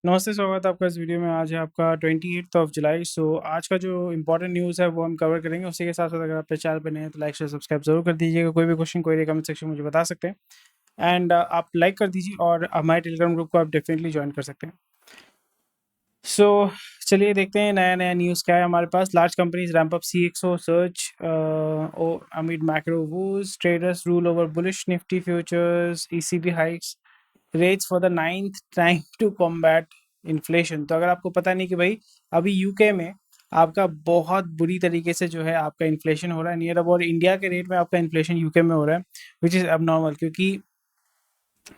नमस्ते, स्वागत है आपका इस वीडियो में। आज है आपका 28th ऑफ जुलाई। सो आज का जो इम्पोर्टेंट न्यूज़ है वो हम कवर करेंगे। उसी के साथ-साथ अगर आप मेरे चैनल पे नए हैं तो लाइक, शेयर, सब्सक्राइब ज़रूर कर दीजिएगा। कोई भी क्वेश्चन, क्वेरी कमेंट सेक्शन में मुझे बता सकते हैं। एंड आप लाइक कर दीजिए और हमारे टेलीग्राम ग्रुप को आप डेफिनेटली जॉइन कर सकते हैं। सो चलिए देखते हैं नया-नया न्यूज़ क्या है हमारे पास। Large companies ramp up CXO search amid macro woes, traders rule over bullish Nifty futures, ECB hikes rates for the ninth time to combat inflation. तो अगर आपको पता नहीं कि भाई अभी यूके में आपका बहुत बुरी तरीके से जो है आपका इन्फ्लेशन हो रहा है, नियर अबाउट इंडिया के रेट में आपका इन्फ्लेशन यूके में हो रहा है, विच इज़ abnormal। क्योंकि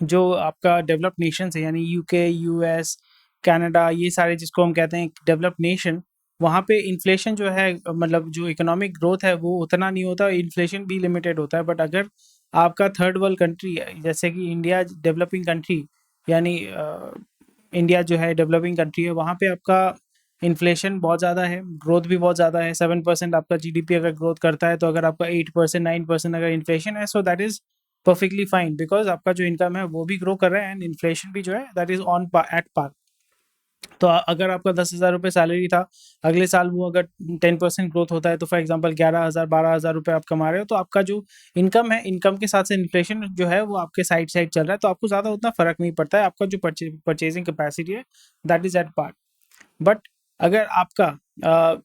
जो आपका डेवलप्ड नेशंस है यानी यूके, यूएस, कनाडा, ये सारे जिसको हम कहते हैं डेवलप्ड नेशन, वहाँ पे इन्फ्लेशन जो है मतलब जो इकोनॉमिक ग्रोथ है वो उतना नहीं होता, इन्फ्लेशन भी लिमिटेड होता है। बट अगर आपका थर्ड वर्ल्ड कंट्री है जैसे कि इंडिया डेवलपिंग कंट्री, यानी इंडिया जो है डेवलपिंग कंट्री है, वहाँ पे आपका इन्फ्लेशन बहुत ज़्यादा है, ग्रोथ भी बहुत ज़्यादा है। 7% आपका जीडीपी अगर ग्रोथ करता है तो अगर आपका 8% 9% अगर इन्फ्लेशन है, so that is perfectly fine, because आपका जो इनकम है वो भी ग्रो कर रहा है एंड इन्फ्लेशन भी जो है that is on at par. तो अगर आपका 10,000 रुपये सैलरी था, अगले साल वो अगर 10% ग्रोथ होता है तो फॉर एग्जांपल 11,000 12,000 रुपये आप कमा रहे हो, तो आपका जो इनकम है, इनकम के साथ से इन्फ्लेशन जो है वो आपके साइड साइड चल रहा है, तो आपको ज़्यादा उतना फर्क नहीं पड़ता है। आपका जो परचेजिंग कैपेसिटी है that is at par. But अगर आपका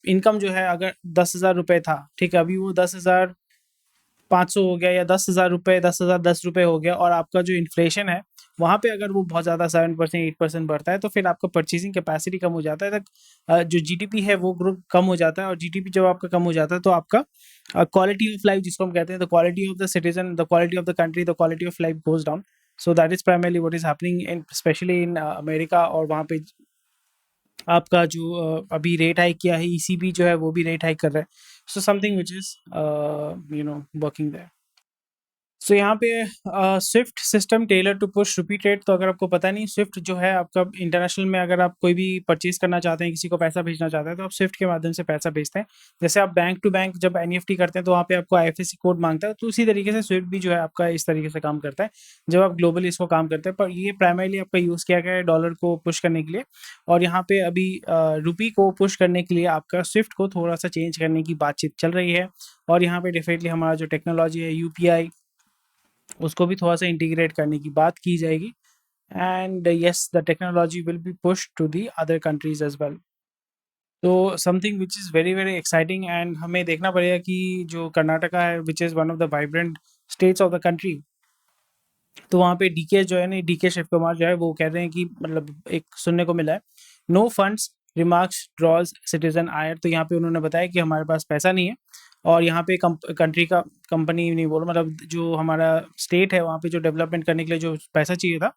इनकम जो है अगर 10,000 रुपये था, ठीक है, अभी वो 10,500 हो गया या 10,000 रुपये, 10,010 रुपये हो गया, और आपका जो इन्फ्लेशन है वहाँ पे अगर वो बहुत ज़्यादा 7% 8% बढ़ता है, तो फिर आपका परचेजिंग कैपेसिटी कम हो जाता है। तक जो जीडीपी है वो ग्रो कम हो जाता है, और जीडीपी जब आपका कम हो जाता है तो आपका क्वालिटी ऑफ लाइफ जिसको हम कहते हैं, the quality of the citizen, the quality of the country, the quality of life goes down. So that is primarily what is happening in specially in America. और वहाँ पे आपका जो अभी रेट हाइक किया है ईसीबी जो है वो भी रेट हाइक कर रहा है। So something which is working there. So यहाँ पे swift system tailor to push repeat rate. तो अगर आपको पता नहीं, स्विफ्ट जो है आपका इंटरनेशनल में अगर आप कोई भी परचेज करना चाहते हैं, किसी को पैसा भेजना चाहते हैं, तो आप स्विफ्ट के माध्यम से पैसा भेजते हैं। जैसे आप बैंक टू बैंक जब एनईएफटी करते हैं तो वहाँ पे आपको आईएफएससी कोड मांगता है, तो उसी तरीके से स्विफ्ट भी जो है आपका इस तरीके से काम करता है जब आप ग्लोबली इसको काम करते हैं। पर ये प्राइमरली आपका यूज़ किया गया है डॉलर को पुश करने के लिए, और यहाँ पे अभी रुपी को पुश करने के लिए आपका स्विफ्ट को थोड़ा सा चेंज करने की बातचीत चल रही है। और यहाँ पे डेफिनेटली हमारा जो टेक्नोलॉजी है यूपीआई, उसको भी थोड़ा सा इंटीग्रेट करने की बात की जाएगी। And yes, the technology will be push to the other countries as well. तो something which is very very exciting. And हमें देखना पड़ेगा कि जो कर्नाटका है which is one of the vibrant states of the country, तो वहाँ पे डीके जो है ना, डीके शिव कुमार जो है वो कह रहे हैं कि मतलब एक सुनने को मिला है, no funds remarks draws citizen ire. तो यहाँ पे उन्होंने बताया कि हमारे पास पैसा नहीं है, और यहाँ पे कंट्री का कंपनी नहीं बोल, मतलब जो हमारा स्टेट है वहाँ पे जो डेवलपमेंट करने के लिए जो पैसा चाहिए था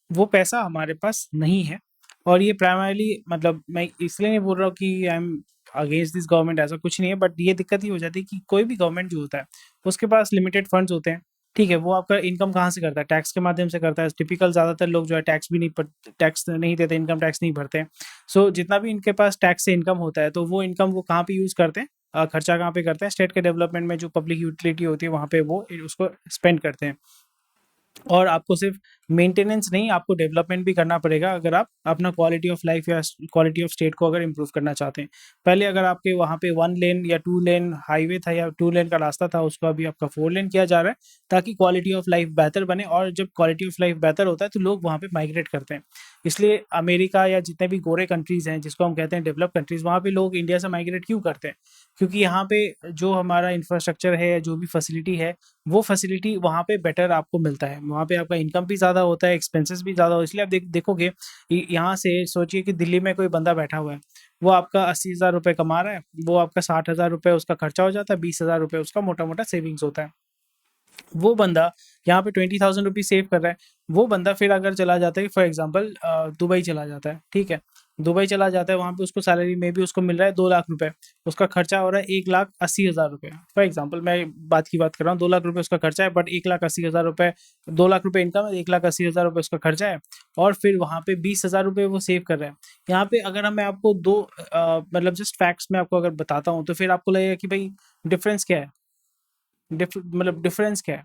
वो पैसा हमारे पास नहीं है। और ये प्राइमरली, मतलब मैं इसलिए नहीं बोल रहा हूँ कि I am against this government, ऐसा कुछ नहीं है, बट ये दिक्कत ही हो जाती है कि कोई भी गवर्नमेंट जो होता है उसके पास लिमिटेड फंड्स होते हैं। ठीक है, वो आपका इनकम कहाँ से करता है? टैक्स के माध्यम से करता है। टिपिकल ज़्यादातर लोग जो है टैक्स नहीं देते, इनकम टैक्स नहीं भरते हैं। सो जितना भी इनके पास टैक्स से इनकम होता है, तो वो इनकम वो कहाँ पे यूज़ करते हैं, खर्चा कहाँ पे करते हैं? स्टेट के डेवलपमेंट में जो पब्लिक यूटिलिटी होती है वहाँ पे वो उसको स्पेंड करते हैं। और आपको सिर्फ मेंटेनेंस नहीं, आपको डेवलपमेंट भी करना पड़ेगा अगर आप अपना क्वालिटी ऑफ लाइफ या क्वालिटी ऑफ स्टेट को अगर इम्प्रूव करना चाहते हैं। पहले अगर आपके वहाँ पे 1 लेन या 2 लेन हाईवे था या 2 लेन का रास्ता था, उसको अभी आपका 4 लेन किया जा रहा है, ताकि क्वालिटी ऑफ लाइफ बेहतर बने। और जब क्वालिटी ऑफ लाइफ बेहतर होता है तो लोग वहाँ पे माइग्रेट करते हैं। इसलिए अमेरिका या जितने भी गोरे कंट्रीज़ हैं जिसको हम कहते हैं डेवलप कंट्रीज़, वहाँ पे लोग इंडिया से माइग्रेट क्यों करते हैं? क्योंकि यहाँ पे जो हमारा इंफ्रास्ट्रक्चर है, जो भी फैसिलिटी है, वो फैसिलिटी वहाँ पे बेटर आपको मिलता है। वहाँ पे आपका इनकम भी ज़्यादा होता है, एक्सपेंसेस भी ज़्यादा हो, इसलिए आप देखोगे यहाँ से सोचिए कि दिल्ली में कोई बंदा बैठा हुआ है, वो आपका 80,000 रुपये कमा रहा है, वो आपका 60,000 रुपये उसका खर्चा हो जाता है, 20,000 रुपये उसका मोटा मोटा सेविंग्स होता है। वो बंदा यहाँ पे 20,000 रुपीज़ सेव कर रहा है। वो बंदा फिर अगर चला जाता है, फॉर एग्जांपल दुबई चला जाता है, ठीक है, दुबई चला जाता है, वहाँ पे उसको सैलरी में भी उसको मिल रहा है 2 लाख रुपए, उसका खर्चा हो रहा है 1,80,000 रुपये। फॉर एग्जांपल मैं बात कर रहा हूँ, 2 लाख रुपये उसका खर्चा है, बट 1,80,000 रुपये, 2 लाख रुपये इनकम है, 1,80,000 रुपये उसका खर्चा है, और फिर वहाँ पे 20,000 रुपये वो सेव कर रहे हैं। यहाँ पे अगर मैं आपको मतलब जस्ट फैक्ट्स में आपको अगर बताता हूँ, तो फिर आपको लगेगा कि भाई डिफरेंस क्या है, मतलब डिफरेंस क्या है?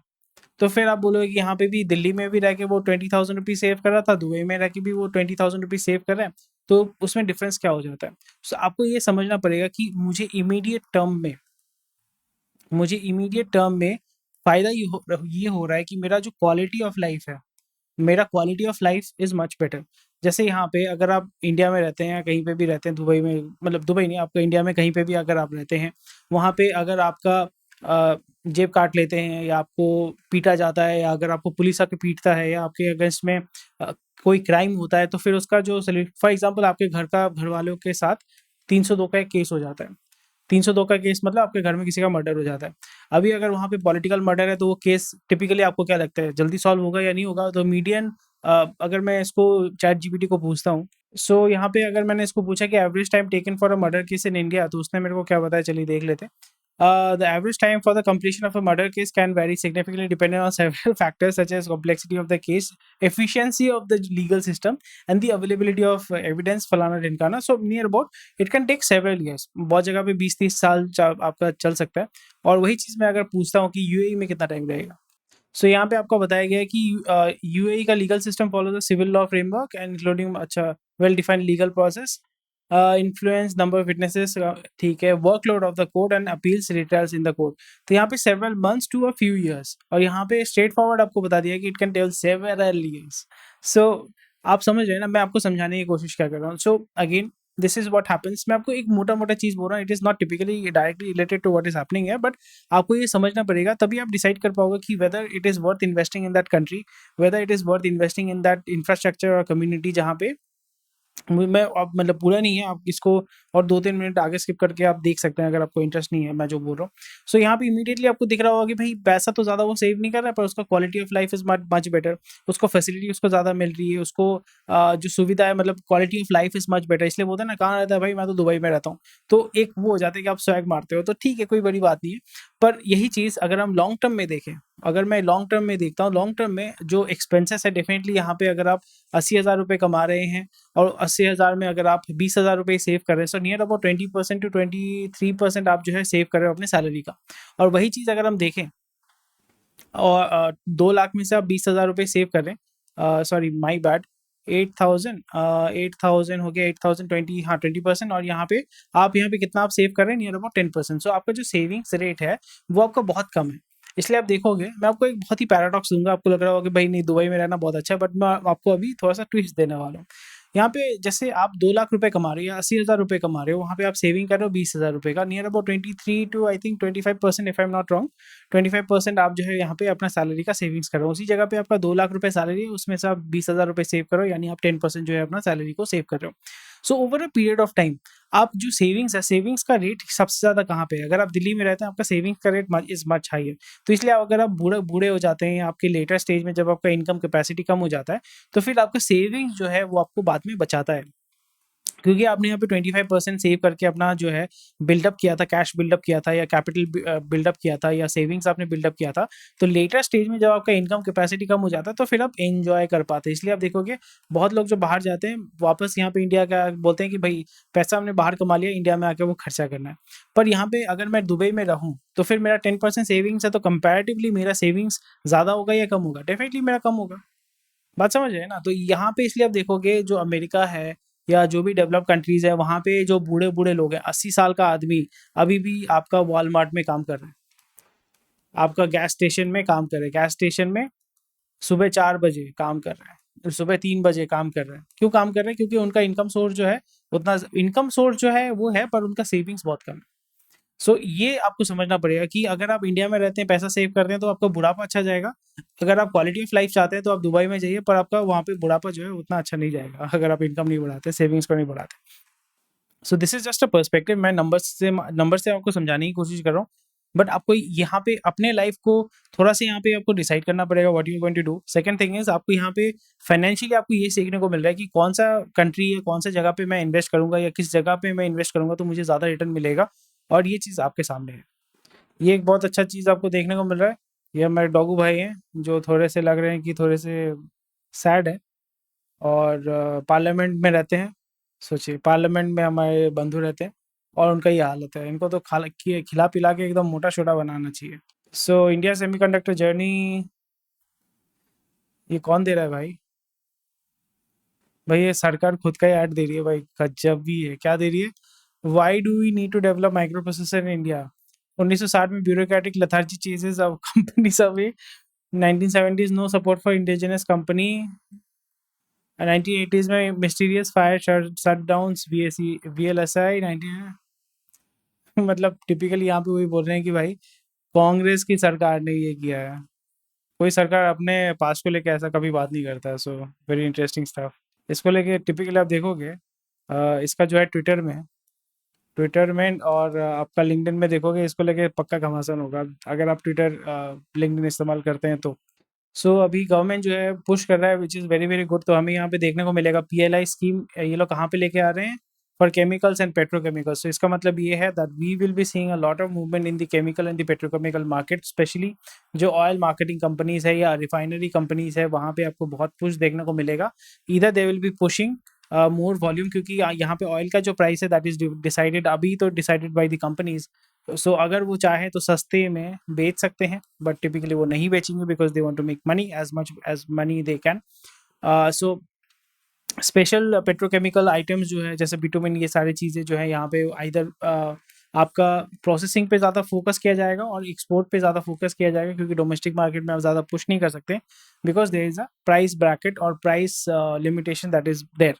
तो फिर आप बोलोगे कि यहाँ पे भी दिल्ली में भी रह के वो 20,000 रुपीज़ सेव कर रहा था, दुबई में रह के भी वो 20,000 रुपीज़ सेव कर रहा है, तो उसमें डिफरेंस क्या हो जाता है? सो आपको ये समझना पड़ेगा कि मुझे इमीडिएट टर्म में फ़ायदा ये हो रहा है कि मेरा जो क्वालिटी ऑफ लाइफ़ है, मेरा quality of life is much better. जैसे यहाँ पे अगर आप इंडिया में रहते हैं या कहीं पे भी रहते हैं, दुबई में, मतलब दुबई नहीं, आपका इंडिया में कहीं पे भी अगर आप रहते हैं, वहाँ पे अगर आपका जेब काट लेते हैं या आपको पीटा जाता है या अगर आपको पुलिस आके पीटता है या आपके अगेंस्ट में कोई क्राइम होता है, तो फिर उसका जो फॉर एग्ज़ाम्पल आपके घर वालों के साथ 302 का एक केस हो जाता है। 302 का केस मतलब आपके घर में किसी का मर्डर हो जाता है। अभी अगर वहाँ पे पॉलिटिकल मर्डर है तो वो केस टिपिकली आपको क्या लगता है जल्दी सॉल्व होगा या नहीं होगा? तो मीडियन अगर मैं इसको चैट जीपीटी को पूछता हूँ, सो यहाँ पे अगर मैंने इसको पूछा कि average time taken for a murder case in India, तो उसने मेरे को क्या बताया, चलिए देख लेते हैं। The average time for the completion of a murder case can vary significantly depending on several factors such as complexity of the case, efficiency of the legal system, and the availability of evidence फलाना ढिमकाना. So near about it can take several years. बहुत जगह पे 20-30 साल आपका चल सकता है। और वही चीज़ मैं अगर पूछता हूँ कि यूएई में कितना टाइम लगेगा, सो यहाँ पे आपको बताया गया है कि यूएई का legal system follow the civil law framework and including अच्छा well defined legal process, influence number of witnesses, ठीक है, workload of the court and appeals retrials in the court. तो यहाँ पे several months to a few years, और यहाँ पे straightforward आपको बता दिया कि it can tail several years. So आप समझ रहे हैं ना, मैं आपको समझाने की कोशिश क्या कर रहा हूँ। So again this is what happens. मैं आपको एक मोटा चीज बोल रहा हूँ, it is not typically directly related to what is happening है, बट आपको ये समझना पड़ेगा, तभी आप डिसाइड कर पाओगे कि whether it is worth investing in that country, whether it is worth investing in that infrastructure और कम्युनिटी जहाँ पे मैं अब मतलब पूरा नहीं है, आप इसको और 2-3 मिनट आगे स्किप करके आप देख सकते हैं अगर आपको इंटरेस्ट नहीं है मैं जो बोल रहा हूँ। सो यहाँ पे इमीडिएटली आपको दिख रहा होगा कि भाई पैसा तो ज़्यादा वो सेव नहीं कर रहा है, पर उसका quality of life is much better, उसको फैसिलिटी उसको ज़्यादा मिल रही है, उसको जो सुविधा है मतलब quality of life is much better. इसलिए बोलते हैं ना, कहाँ रहता है भाई, मैं तो दुबई में रहता हूँ। तो एक वो हो जाता है कि आप स्वैग मारते हो, तो ठीक है, कोई बड़ी बात नहीं है। पर यही चीज़ अगर हम लॉन्ग टर्म में देखें, अगर मैं लॉन्ग टर्म में देखता हूँ, लॉन्ग टर्म में जो एक्सपेंसेस है डेफिनेटली यहाँ पे अगर आप 80,000 रुपये कमा रहे हैं और 80,000 में अगर आप 20,000 रुपये सेव कर रहे हैं, सो नियर अबाउट 20% टू 23% आप जो है सेव कर रहे हो अपने सैलरी का। और वही चीज़ अगर हम देखें और 2 लाख में से आप 20,000 रुपये सेव कर रहे हैं, सॉरी माय बैड, 8,000 हो गया, 8,020, हाँ 20%, और यहाँ पे कितना आप सेव कर रहे हैं, नियर अबाउट 10%। सो आपका जो सेविंग्स रेट है वो आपका बहुत कम है। इसलिए आप देखोगे, मैं आपको एक बहुत ही पैराडॉक्स दूंगा, आपको लग रहा होगा कि भाई नहीं दुबई में रहना बहुत अच्छा है, बट मैं आपको अभी थोड़ा सा ट्विस्ट देने वाला हूँ। यहाँ पे जैसे आप 2 लाख रुपए कमा रहे हो या 80,000 रुपए कमा रहे हो, वहाँ पे आप सेविंग कर रहे हो 20,000 रुपए का, near about 23 to I think 25%, if I am not wrong, 25% आप जो है यहाँ पे अपना सैलरी का सेविंग्स कर रहे हो। उसी जगह पे आपका 2 लाख रुपए सैलरी है, उसमें से आप 20,000 रुपए सेव करो, यानी आप 10% जो है अपना सैलरी को सेव कर रहे हो। So over a period of time आप जो सेविंग्स है, सेविंग्स का रेट सबसे ज़्यादा कहाँ पे है? अगर आप दिल्ली में रहते हैं, आपका सेविंग्स का रेट इज मच हाइयर। तो इसलिए अगर आप बूढ़े बूढ़े हो जाते हैं, आपके लेटर स्टेज में जब आपका इनकम कैपेसिटी कम हो जाता है, तो फिर आपका सेविंग्स जो है वो आपको बाद में बचाता है, क्योंकि आपने यहाँ पे 25% सेव करके अपना जो है बिल्डअप किया था, कैश बिल्डअप किया था या कैपिटल बिल्डअप किया था या सेविंग्स आपने बिल्डअप किया था। तो लेटर स्टेज में जब आपका इनकम कैपेसिटी कम हो जाता है, तो फिर आप एंजॉय कर पाते हैं। इसलिए आप देखोगे बहुत लोग जो बाहर जाते हैं वापस यहाँ पे इंडिया का बोलते हैं कि भाई पैसा हमने बाहर कमा लिया, इंडिया में आके वो खर्चा करना है। पर यहाँ पे अगर मैं दुबई में रहूँ तो फिर मेरा 10% सेविंग्स है, तो कंपेरेटिवली मेरा सेविंग्स ज़्यादा होगा या कम होगा? डेफिनेटली मेरा कम होगा। बात समझ रहे हैं ना? तो यहाँ पे इसलिए आप देखोगे जो अमेरिका है या जो भी डेवलप कंट्रीज़ है, वहाँ पे जो बूढ़े-बूढ़े लोग हैं, 80 साल का आदमी अभी भी आपका वॉलमार्ट में काम कर रहा है, आपका गैस स्टेशन में काम कर रहा है, गैस स्टेशन में सुबह 4 बजे काम कर रहा है, तो सुबह 3 बजे काम कर रहा है। क्यों काम कर रहा है? क्योंकि उनका इनकम सोर्स जो है उतना इनकम सोर्स जो है वो है, पर उनका सेविंग्स बहुत कम है। सो ये आपको समझना पड़ेगा कि अगर आप इंडिया में रहते हैं, पैसा सेव करते हैं, तो आपका बुढ़ापा अच्छा जाएगा। अगर आप क्वालिटी ऑफ लाइफ चाहते हैं तो आप दुबई में जाइए, पर आपका वहाँ पे बुढ़ापा जो है उतना अच्छा नहीं जाएगा अगर आप इनकम नहीं बढ़ाते, सेविंग्स को नहीं बढ़ाते। So this is just a perspective. मैं नंबर से आपको समझाने की कोशिश कर रहा हूँ, बट आपको यहाँ पे अपने लाइफ को थोड़ा सा यहाँ पे आपको डिसाइड करना पड़ेगा what you going to do. Second thing is आपको यहाँ पे फाइनेंशियली आपको ये सीखने को मिल रहा है कि कौन सा कंट्री है, कौन सा जगह पे मैं इन्वेस्ट करूंगा या किस जगह पे मैं इन्वेस्ट करूंगा तो मुझे ज़्यादा रिटर्न मिलेगा, और ये चीज़ आपके सामने है। ये एक बहुत अच्छा चीज़ आपको देखने को मिल रहा है। ये हमारे डॉगू भाई हैं जो थोड़े से लग रहे हैं कि थोड़े से सैड है, और पार्लियामेंट में रहते हैं। सोचिए पार्लियामेंट में हमारे बंधु रहते हैं और उनका ये हालत है। इनको तो खिला पिला के एकदम मोटा-सोटा बनाना चाहिए। सो इंडिया सेमीकंडक्टर जर्नी ये कौन दे रहा है भाई? भाई ये सरकार खुद का ही ऐड दे रही है भाई, गजब भी है। क्या दे रही है? Why do we need to develop microprocessor in India? 1960 में bureaucratic lethargy chases of companies away. 1970s no support for indigenous company. 1980s में mysterious fire shutdowns BSE VLSI 19। मतलब टिपिकली यहाँ पे वही बोल रहे हैं कि भाई कांग्रेस की सरकार ने ये किया है। कोई सरकार अपने पास को लेके ऐसा कभी बात नहीं करता है। So very interesting stuff. इसको लेके टिपिकली आप देखोगे, इसका जो है ट्विटर में और आपका लिंक्डइन में देखोगे, इसको लेके पक्का घमासान होगा अगर आप ट्विटर लिंक्डइन इस्तेमाल करते हैं तो। सो अभी गवर्नमेंट जो है पुश कर रहा है, which is very very good. तो हमें यहाँ पे देखने को मिलेगा पीएलआई स्कीम, ये लोग कहाँ पे लेके आ रहे हैं? For chemicals and petrochemicals. तो इसका मतलब ये है that we will be seeing a lot of movement in the chemical and the petrochemical market, specially जो ऑयल मार्केटिंग कंपनीज है या रिफाइनरी कंपनीज है, वहाँ पे आपको बहुत पुश देखने को मिलेगा। Either they will be pushing more volume, क्योंकि यहाँ पे ऑयल का जो प्राइस है दैट इज डिसाइडेड, अभी तो डिसाइडेड बाय द कंपनीज। सो अगर वो चाहे तो सस्ते में बेच सकते हैं, बट टिपिकली वो नहीं बेचेंगे because they want to make money as much as money they can. So special petrochemical items जो है जैसे बिटुमिन, ये सारी चीज़ें जो है यहाँ पे आइदर आपका प्रोसेसिंग पे ज़्यादा फोकस किया जाएगा और एक्सपोर्ट पे ज़्यादा फोकस किया जाएगा, क्योंकि डोमेस्टिक मार्केट में आप ज़्यादा पुश नहीं कर सकते because there is a price bracket और price limitation that is there.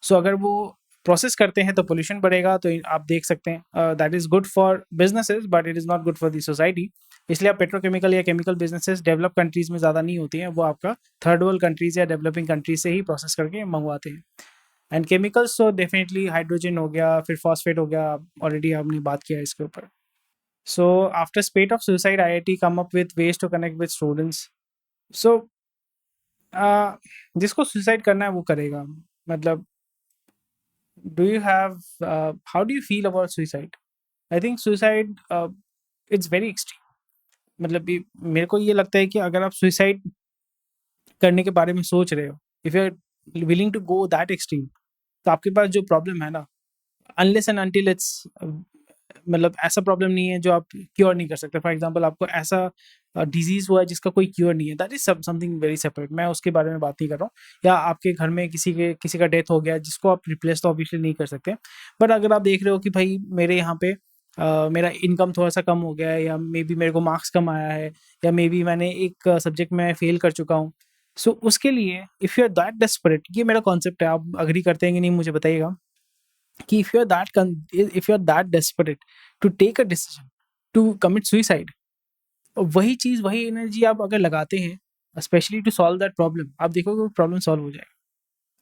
So अगर वो प्रोसेस करते हैं तो पोल्यूशन बढ़ेगा, तो आप देख सकते हैं that is good for businesses but it is not good for the society. इसलिए आप पेट्रोकेमिकल या केमिकल बिजनेसेस डेवलप कंट्रीज में ज़्यादा नहीं होती हैं, वो आपका थर्ड वर्ल्ड कंट्रीज या डेवलपिंग कंट्रीज से ही प्रोसेस करके मंगवाते हैं। एंड केमिकल्स तो डेफिनेटली हाइड्रोजन हो गया, फिर फॉस्फेट हो गया, ऑलरेडी आपने बात किया इसके ऊपर। So after spate of suicide IIT come up with ways to connect with students. So जिसको सुसाइड करना है वो करेगा। मतलब do you have, how do you feel about suicide? I think suicide it's very extreme. मतलब मेरे को ये लगता है कि अगर आप सुसाइड करने के बारे में सोच रहे हो, if you are willing to go that extreme, तो आपके पास जो प्रॉब्लम है ना, अनलेस एंड अनटिल इट्स, मतलब ऐसा प्रॉब्लम नहीं है जो आप क्योर नहीं कर सकते। फॉर एग्जांपल आपको ऐसा डिजीज हुआ है जिसका कोई क्योर नहीं है, that is something very separate, मैं उसके बारे में बात नहीं कर रहा हूँ। या आपके घर में किसी का डेथ हो गया जिसको आप रिप्लेस तो ऑब्वियसली नहीं कर सकते, बट अगर आप देख रहे हो कि भाई मेरे यहाँ पे मेरा इनकम थोड़ा सा कम हो गया है, या मे बी मेरे को मार्क्स कम आया है, या मे बी मैंने एक सब्जेक्ट में फेल कर चुका हूँ। सो उसके लिए if you are that desperate, ये मेरा कॉन्सेप्ट है, आप अग्री करते हैं कि नहीं मुझे बताइएगा, कि if you are that desperate to take a decision to commit suicide, वही चीज वही एनर्जी आप अगर लगाते हैं specially to solve that problem, आप देखोगे वो प्रॉब्लम सॉल्व हो जाएगा,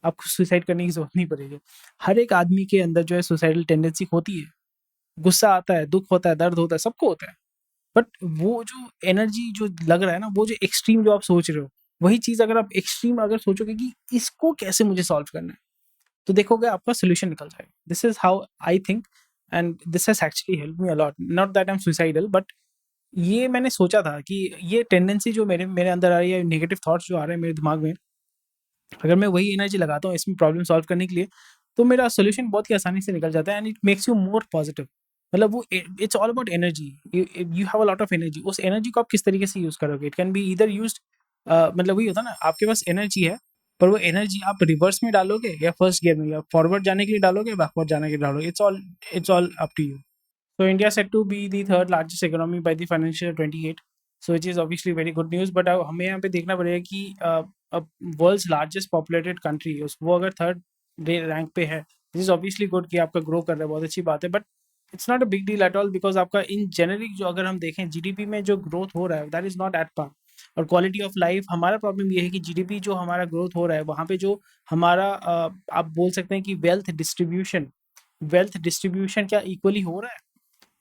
आपको सुसाइड करने की जरूरत नहीं पड़ेगी। हर एक आदमी के अंदर जो है सुसाइडल टेंडेंसी होती है, गुस्सा आता है, दुख होता है, दर्द होता है, सबको होता है। बट वो जो एनर्जी जो लग रहा है ना, वो जो एक्सट्रीम जो आप सोच रहे हो, वही चीज अगर आप एक्सट्रीम अगर सोचोगे कि इसको कैसे मुझे सॉल्व करना है, तो देखोगे आपका सोल्यूशन निकल जाएगा। This is how I think, and this has actually help me a lot, not that I am suicidal, but ये मैंने सोचा था कि ये टेंडेंसी जो मेरे मेरे अंदर आ रही है, नेगेटिव थॉट्स जो आ रहे हैं मेरे दिमाग में, अगर मैं वही एनर्जी लगाता हूँ इसमें प्रॉब्लम सॉल्व करने के लिए, तो मेरा सोल्यूशन बहुत ही आसानी से निकल जाता है, and it makes you more positive. मतलब वो it's all about energy, you have a lot of energy, उस एनर्जी को आप किस तरीके से यूज करोगे, इट कैन बी इधर यूज्ड, मतलब वही होता है ना, आपके पास एनर्जी है, पर वो एनर्जी आप रिवर्स में डालोगे या फर्स्ट गियर में, या फॉरवर्ड जाने के लिए डालोगे, बैकवर्ड जाने के लिए डालोगे, it's all up to you. So India is set to be the third largest economy by the financial year 28. So which is obviously very good news. But अब हमें यहाँ पे देखना पड़ेगा कि अब वर्ल्ड्स लार्जेस्ट पॉपुलेटेड कंट्री है वो अगर थर्ड रैंक पे है, दिस इज ऑब्वियसली गुड कि आपका ग्रो कर रहा है, बहुत अच्छी बात है। But it's not a big deal at all, because आपका इन जेनरिक जो अगर हम देखें जीडीपी में जो ग्रोथ हो रहा है that is not at par. और क्वालिटी ऑफ लाइफ, हमारा प्रॉब्लम ये है कि जीडीपी जो हमारा ग्रोथ हो रहा है वहाँ पे जो हमारा आप बोल सकते हैं कि वेल्थ डिस्ट्रीब्यूशन क्या इक्वली हो रहा है?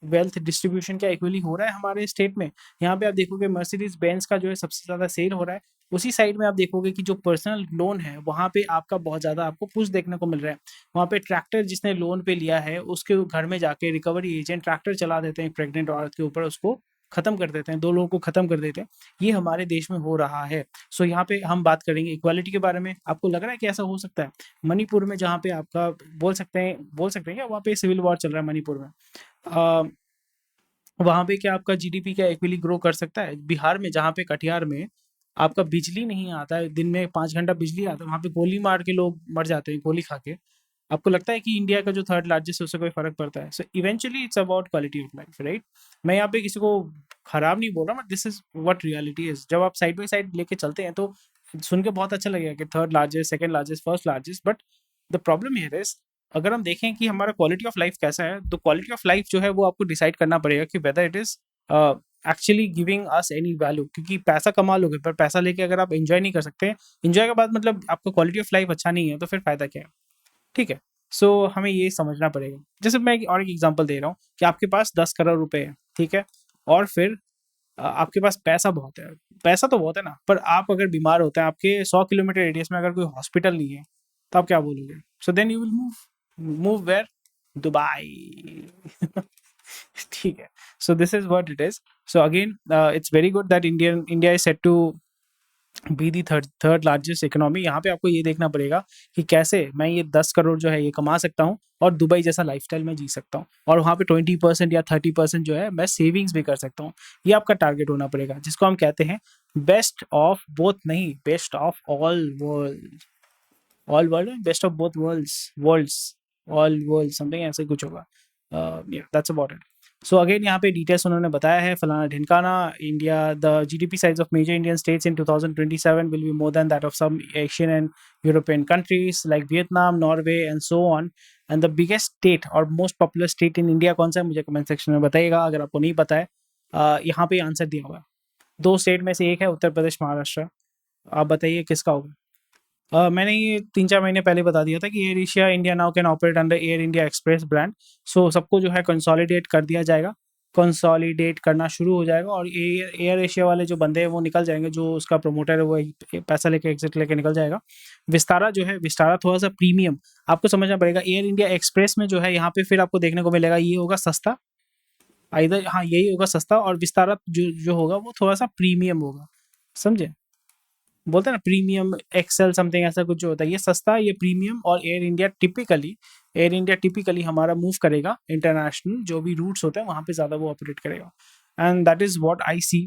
वेल्थ डिस्ट्रीब्यूशन क्या इक्वली हो रहा है हमारे स्टेट में? यहाँ पे आप देखोगे मर्सिडीज बेंज का जो है सबसे ज़्यादा सेल हो रहा है। उसी साइड में आप देखोगे कि जो पर्सनल लोन है वहाँ पे आपका बहुत ज़्यादा आपको पुश देखने को मिल रहा है। वहाँ पे ट्रैक्टर जिसने लोन पे लिया है उसके घर में जाके रिकवरी एजेंट ट्रैक्टर चला देते हैं प्रेग्नेंट औरत के ऊपर, उसको खत्म कर देते हैं, दो लोगों को खत्म कर देते हैं। ये हमारे देश में हो रहा है। सो यहाँ पे हम बात करेंगे इक्वालिटी के बारे में। आपको लग रहा है कि ऐसा हो सकता है? मणिपुर में जहाँ पे आपका बोल सकते हैं क्या वहाँ पे सिविल वॉर चल रहा है मणिपुर में, वहाँ पे क्या आपका जीडीपी क्या इक्वली ग्रो कर सकता है? बिहार में जहाँ पे कटिहार में आपका बिजली नहीं आता है, दिन में 5 घंटा बिजली आता है, वहाँ पे गोली मार के लोग मर जाते हैं, गोली खा के। आपको लगता है कि इंडिया का जो थर्ड लार्जेस्ट है उससे कोई फ़र्क पड़ता है? So eventually it's about quality of life, right? मैं यहाँ पे किसी को खराब नहीं बोल रहा, but this is what reality is. जब आप साइड बाय साइड लेके चलते हैं तो सुन के बहुत अच्छा लगेगा कि third largest, second largest, first largest, but the problem here is अगर हम देखें कि हमारा क्वालिटी ऑफ लाइफ कैसा है, तो क्वालिटी ऑफ लाइफ जो है वो आपको डिसाइड करना पड़ेगा कि whether it is actually giving us any value. क्योंकि पैसा कमा लोगे पर पैसा लेके अगर आप एंजॉय नहीं कर सकते, एंजॉय के बाद मतलब आपका क्वालिटी ऑफ लाइफ अच्छा नहीं है, तो फिर फ़ायदा क्या है? ठीक है? सो हमें ये समझना पड़ेगा। जैसे मैं एक और एक एग्ज़ाम्पल दे रहा हूँ कि आपके पास 10 करोड़ रुपए है, ठीक है? और फिर आपके पास पैसा बहुत है। पैसा तो बहुत है ना, पर आप अगर बीमार होते हैं, आपके 100 किलोमीटर रेडियस में अगर कोई हॉस्पिटल नहीं है, तो आप क्या बोलोगे? So then you will move. Move where? Dubai. ठीक है। So this is what it is. So again it's very good that India is set to be the third largest economy. यहाँ पे आपको ये देखना पड़ेगा कि कैसे मैं ये 10 करोड़ जो है ये कमा सकता हूँ और दुबई जैसा लाइफस्टाइल में जी सकता हूँ, और वहाँ पे 20% या 30% जो है मैं सेविंग्स भी कर सकता हूँ। ये आपका टारगेट होना पड़ेगा, जिसको हम कहते हैं बेस्ट ऑफ बोथ, नहीं, best of all world, best of both all world something ऐसे कुछ होगा। That's about it. So again यहाँ पे डिटेल्स उन्होंने बताया है, फलाना ढिमकाना। India, the GDP size of major Indian states in 2027 will be more than that of some Asian and European countries like Vietnam, Norway and so on. And the biggest state और most popular state in India कौन सा है, मुझे comment section में बताइएगा। अगर आपको नहीं पता है, यहाँ पे आंसर दिया हुआ है। 2 स्टेट में से एक है उत्तर प्रदेश, महाराष्ट्र। आप बताइए किसका होगा? मैंने ये 3-4 महीने पहले बता दिया था कि Air Asia India now can operate under Air India Express brand. So सबको जो है कंसोलिडेट कर दिया जाएगा, कंसोलिडेट करना शुरू हो जाएगा, और एयर एशिया वाले जो बंदे हैं वो निकल जाएंगे, जो उसका प्रमोटर है वो पैसा लेके एग्जिट लेके निकल जाएगा। विस्तारा जो है, विस्तारा थोड़ा सा प्रीमियम, आपको समझना पड़ेगा। एयर इंडिया एक्सप्रेस में जो है यहाँ पे फिर आपको देखने को मिलेगा ये होगा सस्ता, इधर हाँ यही होगा सस्ता, और विस्तारा जो जो होगा वो थोड़ा सा प्रीमियम होगा, समझे? बोलते हैं ना प्रीमियम एक्सेल समथिंग ऐसा कुछ जो होता है, ये सस्ता, ये प्रीमियम। और एयर इंडिया टिपिकली हमारा मूव करेगा इंटरनेशनल जो भी रूट्स होते हैं वहाँ पे ज़्यादा वो ऑपरेट करेगा। And that is what I see.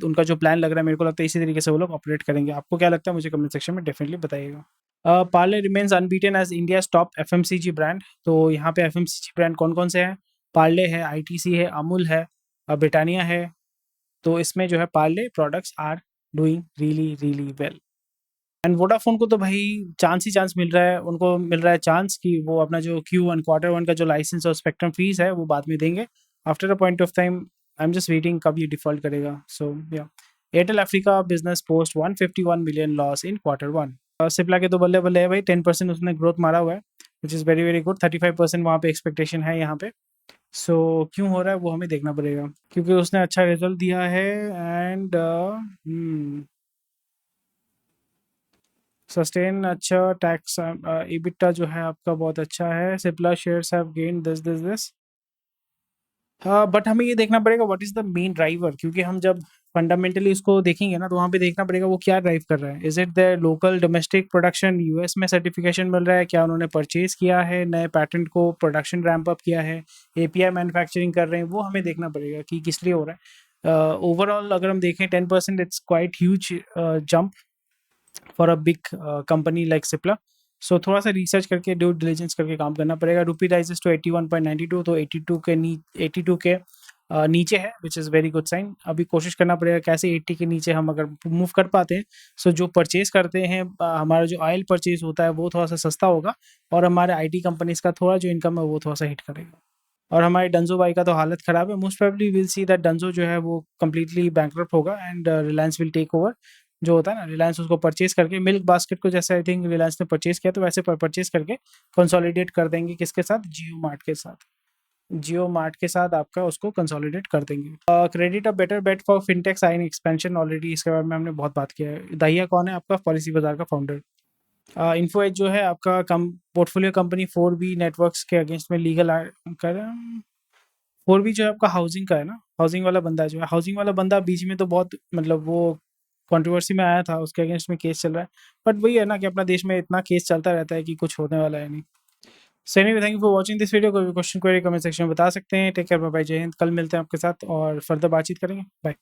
उनका जो प्लान लग रहा है मेरे को लगता है इसी तरीके से वो लोग ऑपरेट करेंगे। आपको क्या लगता है मुझे कमेंट सेक्शन में डेफिनेटली बताइएगा। Parle remains unbeaten as India top FMCG brand. तो यहाँ पे एफएमसीजी ब्रांड कौन कौन से हैं? पार्ले है, आईटीसी है, अमूल है, ब्रिटानिया है। तो इसमें जो है Parle products are doing really really well. And Vodafone को तो भाई चांस ही चांस मिल रहा है, उनको मिल रहा है चांस कि वो अपना जो Q1 क्वार्टर वन का जो लाइसेंस और स्पेक्ट्रम फीस है वो बाद में देंगे। After a point of time I am just waiting कब ये डिफॉल्ट करेगा। सो या Airtel Africa business post 151 million loss in quarter one. Cipla के तो बल्ले बल्ले है भाई, 10% उसने ग्रोथ मारा हुआ है, which is very very good. 35% वहाँ पे एक्सपेक्टेशन है यहाँ पे। सो क्यों हो रहा है वो हमें देखना पड़ेगा, क्योंकि उसने अच्छा रिजल्ट दिया है। एंड सस्टेन अच्छा टैक्स, EBITDA जो है आपका बहुत अच्छा है। Cipla shares have gain this. हाँ, बट हमें ये देखना पड़ेगा what is the main driver, क्योंकि हम जब फंडामेंटली उसको देखेंगे ना तो वहाँ पे देखना पड़ेगा वो क्या ड्राइव कर रहा है। Is it the local domestic production, US में सर्टिफिकेशन मिल रहा है, क्या उन्होंने परचेज किया है नए पैटेंट को, प्रोडक्शन रैंप अप किया है, एपीआई मैन्युफैक्चरिंग कर रहे हैं, वो हमें देखना पड़ेगा कि किस लिए हो रहा है। ओवरऑल अगर हम देखें 10% it's quite huge jump for a big company like Cipla. So थोड़ा सा रिसर्च करके ड्यू डिलिजेंस करके काम करना पड़ेगा। रूपी राइजेस टू 81.92, तो 82 के नीचे है, which is very good sign. अभी कोशिश करना पड़ेगा कैसे 80 के नीचे हम अगर मूव कर पाते हैं। सो जो परचेज करते हैं, हमारा जो ऑयल परचेज होता है वो थोड़ा सा सस्ता होगा, और हमारे आईटी कंपनीज का थोड़ा जो इनकम है वो थोड़ा सा हिट करेगा। और हमारे डंजो भाई का तो हालत ख़राब है। Most probably will see that Dunzo जो है वो कंप्लीटली बैंकरप्ट होगा, and Reliance will take over. जो होता है ना, रिलायंस उसको परचेज करके, मिल्क बास्केट को जैसे आई थिंक रिलायंस ने परचेज किया, तो वैसे परचेज करके कंसोलिडेट कर देंगे किसके साथ? जियो मार्ट के साथ। जियो मार्ट के साथ आपका उसको कंसोलिडेट कर देंगे। Credit a better bet for fintech sign expansion, already इसके बारे में हमने बहुत बात किया है। दहिया कौन है? आपका पॉलिसी बाजार का फाउंडर। इन्फो एज जो है आपका कम पोर्टफोलियो कंपनी 4B नेटवर्क्स के अगेंस्ट में लीगल कर 4B जो है आपका हाउसिंग का है ना, हाउसिंग वाला बंदा जो है, हाउसिंग वाला बंदा बीच में तो बहुत मतलब वो कंट्रोवर्सी में आया था, उसके अगेंस्ट में केस चल रहा है। बट वही है ना कि अपना देश में इतना केस चलता रहता है कि कुछ होने वाला है नहीं। So anyway, thank you for watching this video. कोई भी क्वेश्चन क्वेरी कमेंट सेक्शन में बता सकते हैं। टेक केयर, बाय बाय, जय हिंद। कल मिलते हैं आपके साथ और फर्दर बातचीत करेंगे। बाय।